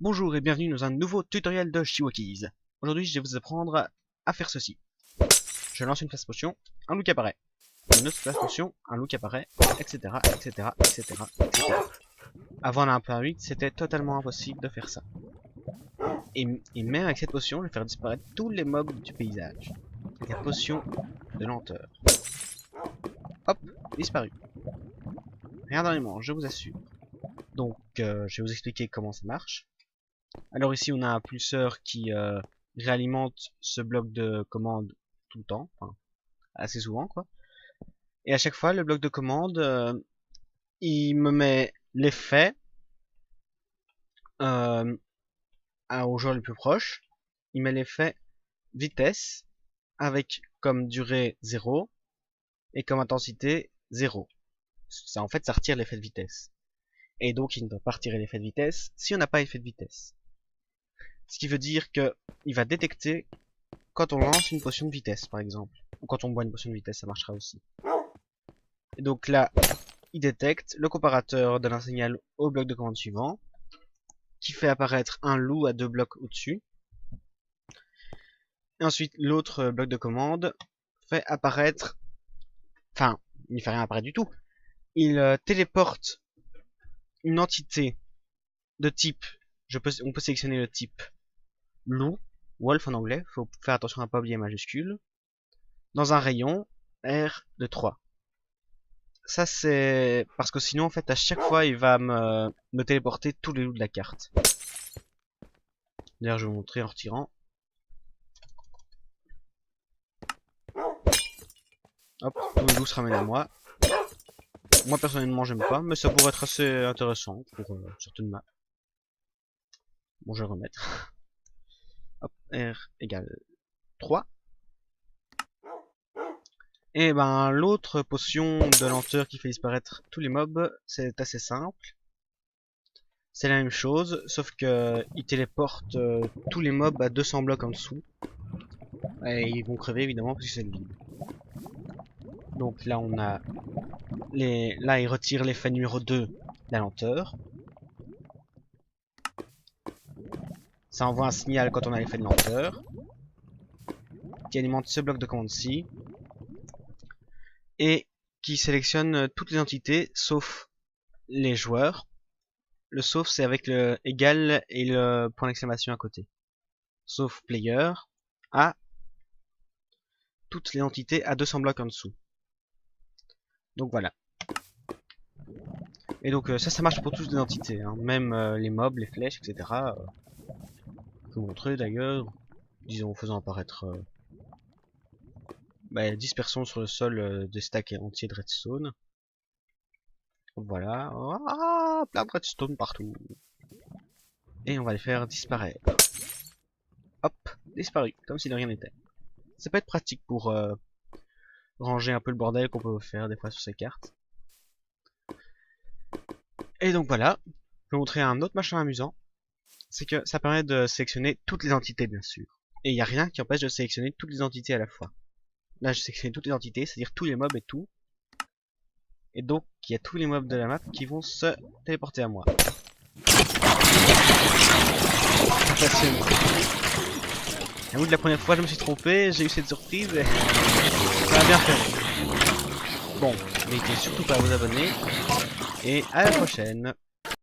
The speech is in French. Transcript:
Bonjour et bienvenue dans un nouveau tutoriel de Shiwakis. Aujourd'hui, je vais vous apprendre à faire ceci. Je lance une place potion, un loup apparaît. Une autre place potion, un loup apparaît, etc., etc., etc., etc. Avant la 1.8, c'était totalement impossible de faire ça. Et même avec cette potion, je vais faire disparaître tous les mobs du paysage. La potion de lenteur. Hop, disparu. Rien dans les manches, je vous assure. Donc, je vais vous expliquer comment ça marche. Alors ici, on a un pulseur qui réalimente ce bloc de commande tout le temps, enfin, assez souvent quoi. Et à chaque fois, le bloc de commande, il me met l'effet au joueur le plus proche. Il met l'effet vitesse avec comme durée 0 et comme intensité 0. Ça, en fait, ça retire l'effet de vitesse. Et donc, il ne doit pas retirer l'effet de vitesse si on n'a pas effet de vitesse. Ce qui veut dire que il va détecter quand on lance une potion de vitesse, par exemple. Ou quand on boit une potion de vitesse, ça marchera aussi. Et donc là, il détecte, le comparateur donne un signal au bloc de commande suivant, qui fait apparaître un loup à 2 blocs au-dessus. Et ensuite, l'autre bloc de commande fait apparaître... Enfin, il ne fait rien apparaître du tout. Il téléporte une entité de type... on peut sélectionner le type loup, wolf en anglais, faut faire attention à ne pas oublier les majuscules, dans un rayon R de 3. Ça c'est parce que sinon en fait à chaque fois il va me téléporter tous les loups de la carte. D'ailleurs je vais vous montrer en retirant. Hop, tous les loups se ramènent à moi. Moi personnellement j'aime pas, mais ça pourrait être assez intéressant pour certaines maps. Bon je vais remettre. Hop, R égale 3. Et ben l'autre potion de lenteur qui fait disparaître tous les mobs, c'est assez simple. C'est la même chose, sauf que il téléporte tous les mobs à 200 blocs en dessous. Et ils vont crever évidemment parce que c'est le vide. Donc là on a là il retire l'effet numéro 2 de la lenteur. Ça envoie un signal quand on a l'effet de lenteur, qui alimente ce bloc de commande-ci, et qui sélectionne toutes les entités sauf les joueurs. Le sauf c'est avec le égal et le point d'exclamation à côté. Sauf player à toutes les entités à 200 blocs en dessous. Donc voilà. Et donc ça marche pour toutes les entités, hein. Même les mobs, les flèches, etc. Je vais vous montrer d'ailleurs, disons en faisant apparaître 10 sur le sol des stacks entiers de redstone. Voilà, plein de redstone partout. Et on va les faire disparaître. Hop, disparu, comme si de rien n'était. Ça peut être pratique pour ranger un peu le bordel qu'on peut faire des fois sur ces cartes. Et donc voilà, je vais vous montrer un autre machin amusant. C'est que ça permet de sélectionner toutes les entités bien sûr. Et il n'y a rien qui empêche de sélectionner toutes les entités à la fois. Là j'ai sélectionné toutes les entités, c'est-à-dire tous les mobs et tout. Et donc il y a tous les mobs de la map qui vont se téléporter à moi. À bout de la première fois je me suis trompé, j'ai eu cette surprise et ça a bien fait. Bon, n'hésitez surtout pas à vous abonner et à la prochaine.